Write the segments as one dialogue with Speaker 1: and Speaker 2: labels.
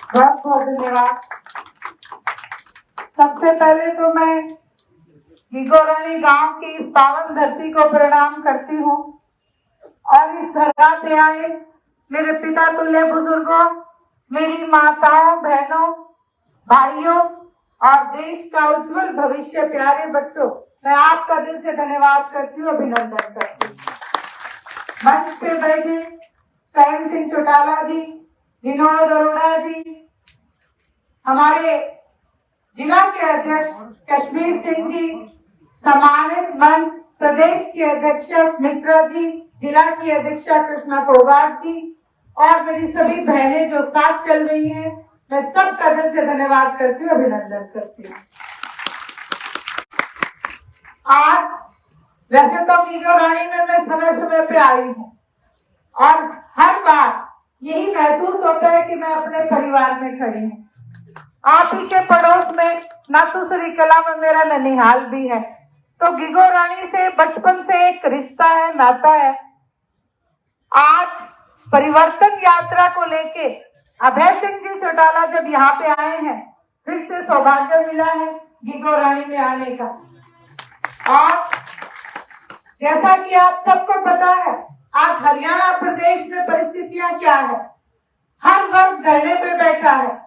Speaker 1: बहुत बहुत धन्यवाद। सबसे पहले तो मैं गिगोरानी गांव की इस पावन धरती को प्रणाम करती हूँ और इस धरती पे आए मेरे पिता तुल्य बुजुर्गों, मेरी माताओं, बहनों, भाइयों और देश का उज्जवल भविष्य प्यारे बच्चों, मैं आपका दिल से धन्यवाद करती हूँ, अभिनंदन करती हूँ। मंच पे बैठे चरण सिंह चौटाला जी, विनोद अरोड़ा जी, हमारे जिला के अध्यक्ष कश्मीर सिंह जी, सम्मानित मंच प्रदेश की अध्यक्षा स्मित्रा जी, जिला की अध्यक्षा कृष्णा फोगाट जी और मेरी सभी बहनें जो साथ चल रही हैं, मैं सबका दिल से धन्यवाद करती हूँ, अभिनंदन करती हूँ। आज वैसे तो गिगोरानी में मैं समय समय पे आई हूँ और हर बार यही महसूस होता है कि मैं अपने परिवार में खड़ी हूँ। आप ही के पड़ोस में नाथुसरी कला में मेरा ननिहाल भी है, तो गिगोरानी से बचपन से एक रिश्ता है, नाता है। आज परिवर्तन यात्रा को लेके अभय सिंह जी चौटाला जब यहाँ पे आए हैं, फिर से सौभाग्य मिला है गिगोरानी में आने का। और जैसा कि आप सबको पता है, आज हरियाणा प्रदेश में परिस्थितियां क्या है, हर वर्ग धरने पे बैठा है।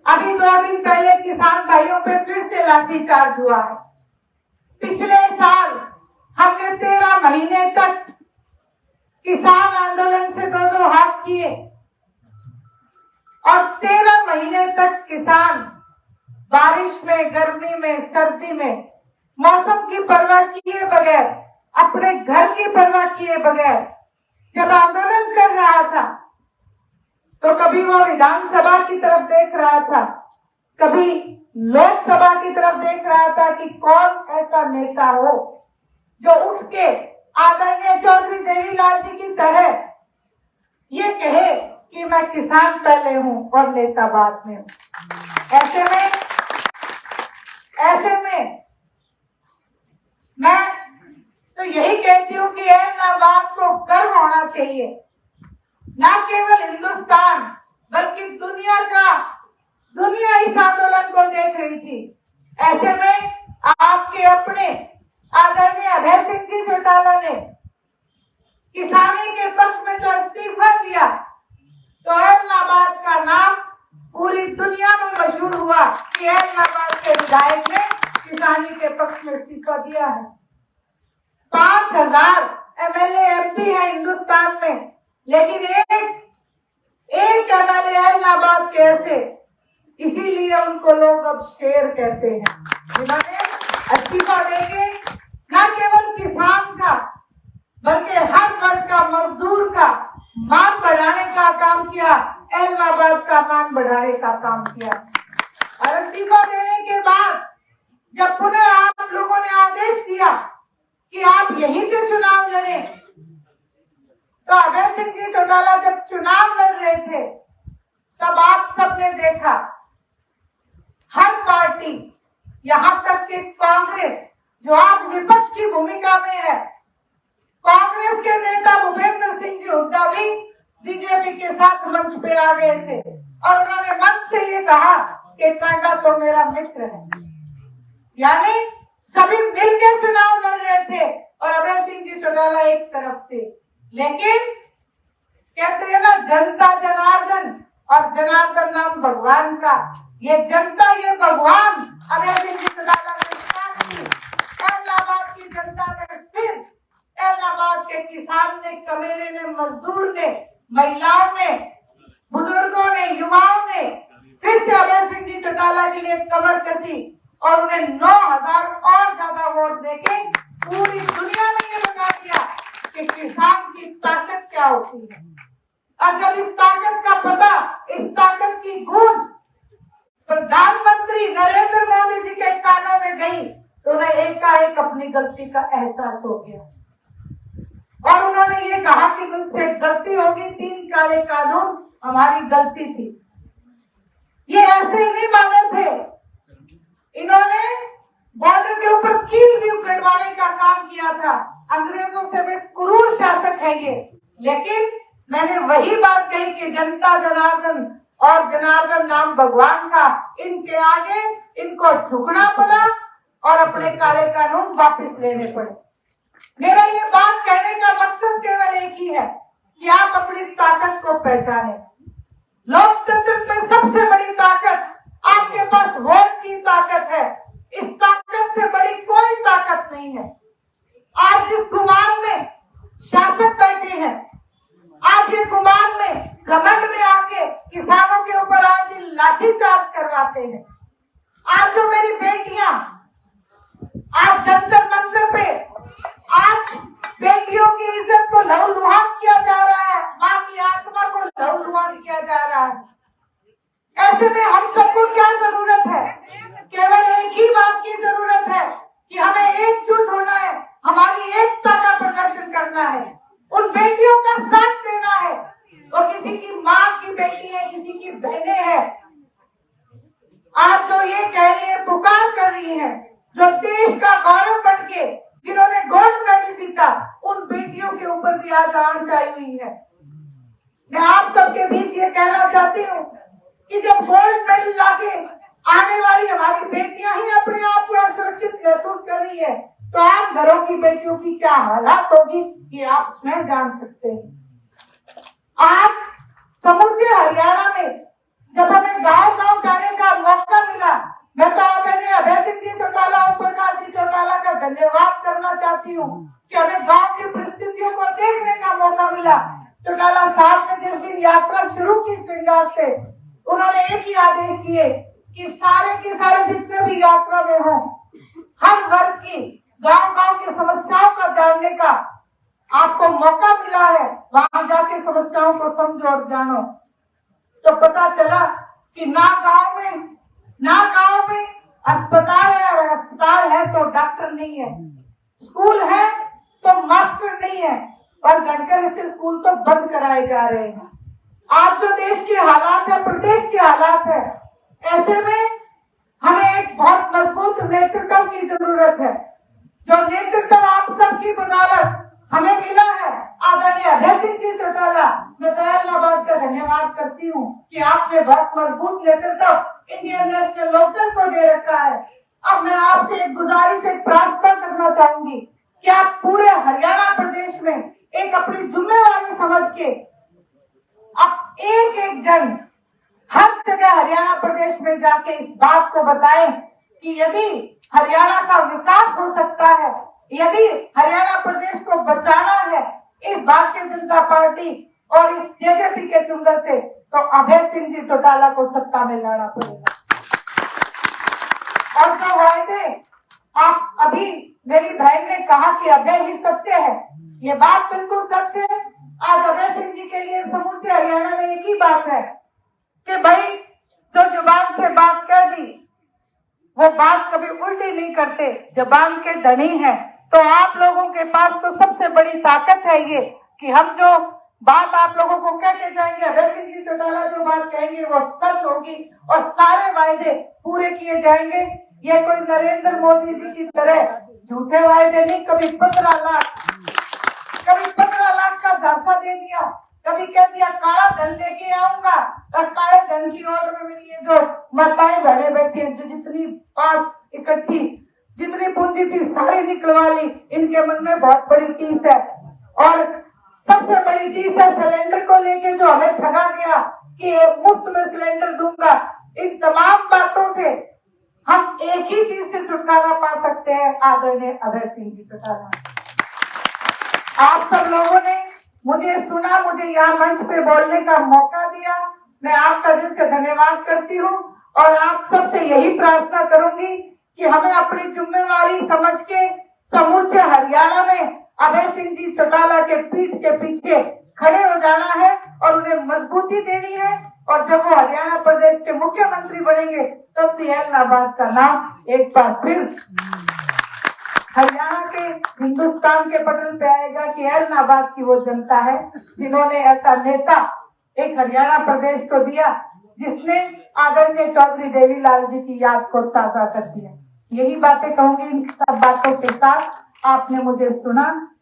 Speaker 1: अभी 2 दिन पहले किसान भाइयों पे फिर से लाठीचार्ज हुआ है। पिछले साल हमने 13 महीने तक किसान आंदोलन से 2-2 हाथ किए और 13 महीने तक किसान बारिश में, गर्मी में, सर्दी में, मौसम की परवाह किए बगैर, अपने घर की परवाह किए बगैर जब आंदोलन कर रहा था, तो कभी वो विधानसभा की तरफ देख रहा था, कभी लोकसभा की तरफ देख रहा था कि कौन ऐसा नेता हो जो उठ के आदरणीय चौधरी देवीलाल जी की तरह ये कहे कि मैं किसान पहले हूं और नेता बाद में हूं। ऐसे में मैं तो यही कहती हूँ कि इलाहाबाद को गर्व होना चाहिए, न केवल हिंदुस्तान बल्कि दुनिया इस आंदोलन को देख रही थी। ऐसे में आपके अपने आदरणीय अभय सिंह जी चौटाला ने किसानी के पक्ष में जो इस्तीफा दिया, तो इलाहाबाद का नाम पूरी दुनिया में मशहूर हुआ कि इलाहाबाद के विधायक ने किसानी के पक्ष में इस्तीफा दिया है। 5000 MLA MP है हिंदुस्तान में, लेकिन एक MLA इलाहाबाद के ऐसे, इसीलिए उनको लोग अब शेर कहते हैं, जिन्होंने इस्तीफा देके न केवल किसान का बल्कि हर वर्ग का, मजदूर का मान बढ़ाने का काम किया, इलाहाबाद का मान बढ़ाने का काम किया। और इस्तीफा देने के बाद जब पुनः आप लोगों ने आदेश दिया कि आप यहीं से चुनाव लड़ें, तो अभय सिंह जी चौटाला जब चुनाव लड़ रहे थे, तब आप सबने देखा हर पार्टी, यहां तक कि कांग्रेस जो आज विपक्ष की भूमिका में है, कांग्रेस के नेता भूपेंद्र सिंह जी हुड्डा भी बीजेपी के साथ मंच पे आ गए थे और उन्होंने मंच से ये कहा कि कांडा तो मेरा मित्र है। यानी सभी मिलकर चुनाव लड़ रहे थे और अभय सिंह जी चौटाला एक तरफ थे। लेकिन कहते हैं ना, जनता जनार्दन और जनार्दन नाम भगवान का, ये जनता, ये भगवान अभय सिंह जी चौटाला ने इलाहाबाद की जनता ने, फिर इलाहाबाद के किसान ने, कमेरे ने, मजदूर ने, महिलाओं ने, बुजुर्गों ने, युवाओं ने फिर से अभय सिंह जी चौटाला के लिए कमर कसी और उन्हें 9000 और ज्यादा वोट देके पूरी दुनिया में ये बता दिया कि किसान की ताकत क्या होती है। और जब इस ताकत का पता, इस ताकत की गूंज प्रधानमंत्री नरेंद्र मोदी जी के कानों में गई, तो उन्हें एकाएक अपनी गलती का एहसास हो गया और उन्होंने ये कहा कि मुझसे गलती होगी, 3 काले कानून हमारी गलती थी। ये ऐसे ही नहीं माने थे, इन्होंने बॉर्डर के ऊपर कील भी उखड़वाने का काम किया था। अंग्रेजों से भी क्रूर शासक है ये, लेकिन मैंने वही बात कही कि जनता जनार्दन और राम भगवान का इनके आगे इनको झुकना पड़ा और अपने काले कानून वापस लेने पड़े। मेरा ये बात कहने का मकसद केवल एक ही है कि आप अपनी ताकत को पहचानें। लोकतंत्र में सबसे बड़ी ताकत आपके पास वोट की ताकत है। इस ताकत से बड़ी कोई ताकत नहीं है। आज जिस गुमान में शासक बैठे हैं, आज ये गुमान में घमंड में आके किसानों के ऊपर आए दिन लाठीचार्ज करवाते हैं। आज जो मेरी बेटियां आज जंतर मंतर पे आज बेटियों की इज्जत को लहूलुहान किया जा रहा है, मां की आत्मा को लहूलुहान किया जा रहा है। ऐसे में हम सबको क्या जरूरत है? केवल एक ही बात की जरूरत है कि हमें एकजुट होना है, हमारी एकता का प्रदर्शन करना है, उन बेटियों का साथ देना है। वो किसी की माँ की बेटी है, किसी की बहनें हैं, आज जो ये कह रही है, पुकार कर रही है, जो देश का गौरव बन के जिन्होंने गोल्ड मेडल जीता, उन बेटियों के ऊपर भी आज आंच आई हुई है। मैं आप सबके बीच ये कहना चाहती हूँ कि जब गोल्ड मेडल लाके आने वाली हमारी बेटियां ही अपने आप को असुरक्षित महसूस कर रही है, तो आप घरों की बेटियों की क्या हालात होगी ये आप स्वयं जान सकते हैं। आज समूचे हरियाणा में जब हमें गांव-गांव जाने का मौका मिला, मैं तो आदरणीय अभय सिंह जी चौटाला और प्रकाश जी चौटाला का धन्यवाद करना चाहती हूँ कि हमें गांव की परिस्थितियों को देखने का मौका मिला। चौटाला साहब ने जिस दिन यात्रा शुरू की श्रृंगार से, उन्होंने एक ही आदेश किए कि सारे के सारे जितने भी यात्रा में हों, हर वर्ग की गांव-गांव की समस्याओं का जानने का आपको मौका मिला है, वहां जाके समस्याओं को समझो और जानो। तो पता चला कि ना गांव में अस्पताल है, और अस्पताल है तो डॉक्टर नहीं है, स्कूल है तो मास्टर नहीं है, और घंटे से स्कूल तो बंद कराए जा रहे हैं। आज जो देश के हालात है, प्रदेश के हालात है, ऐसे में हमें एक बहुत मजबूत नेतृत्व की जरूरत है। जो नेतृत्व आप सबकी बदौलत हमें मिला है, आदरणीय अभय सिंह जी चौटाला, मैं दयाल नाबाद का धन्यवाद करती हूँ कि आपने बहुत मजबूत नेतृत्व इंडियन नेशनल लोकदल को दे रखा है। अब मैं आपसे एक गुजारिश, एक प्रार्थना करना चाहूंगी कि आप पूरे हरियाणा प्रदेश में एक अपनी जिम्मेवारी समझ के अब एक जन हर जगह हरियाणा प्रदेश में जाके इस बात को बताएं कि यदि हरियाणा का विकास हो सकता है, यदि हरियाणा प्रदेश को बचाना है इस भारतीय जनता पार्टी और इस जेजेपी के चुंगल से, तो अभय सिंह जी चौटाला को सत्ता में लाना पड़ेगा। और जो वायदे आप अभी मेरी बहन ने कहा कि अभय ही सत्य है, ये बात बिल्कुल सच है। आज अभय सिंह जी के लिए समूचे हरियाणा में एक ही बात है कि भाई जो जुबान से बात कह दी वो बात कभी उल्टी नहीं करते, जबान के धनी है। तो आप लोगों के पास तो सबसे बड़ी ताकत है ये कि हम जो बात आप लोगों को कहते जाएंगे, अभय सिंह जी चौटाला जो बात कहेंगे वो सच होगी और सारे वायदे पूरे किए जाएंगे। ये कोई नरेंद्र मोदी जी की तरह झूठे वायदे नहीं, कभी 15 लाख का झांसा दे दिया, कभी कह दिया काला धन लेके आऊंगा, और काले धन की ओर में मेरी ये जो माताएं बहने बैठी हैं, जो जितनी पास इकट्ठी जितनी पूंजी थी सारी निकलवा ली। इनके मन में बहुत बड़ी टीस है, और सबसे बड़ी टीस है सिलेंडर को लेके, जो हमें ठगा दिया कि मुफ्त में सिलेंडर दूंगा। इन तमाम बातों से हम एक ही चीज से छुटकारा पा सकते हैं, आदरणीय अभय सिंह जी चौटाला। आप सब लोगों ने मुझे सुना, मुझे यहाँ मंच पे बोलने का मौका दिया, मैं आपका दिल से धन्यवाद करती हूँ। और आप सबसे यही प्रार्थना करूंगी कि हमें अपनी जिम्मेवारी समझ के समूचे हरियाणा में अभय सिंह जी चौटाला के पीठ के पीछे खड़े हो जाना है और उन्हें मजबूती देनी है। और जब वो हरियाणा प्रदेश के मुख्यमंत्री बनेंगे तब भी एलनाबाद का नाम एक बार फिर हरियाणा के हिंदुस्तान के पटल पे आएगा कि एलनाबाद की वो जनता है जिन्होंने ऐसा नेता एक हरियाणा प्रदेश को दिया जिसने आदरणीय चौधरी देवीलाल जी की याद को ताजा कर दिया। यही बातें कहूंगी। इन सब बातों के साथ आपने मुझे सुना,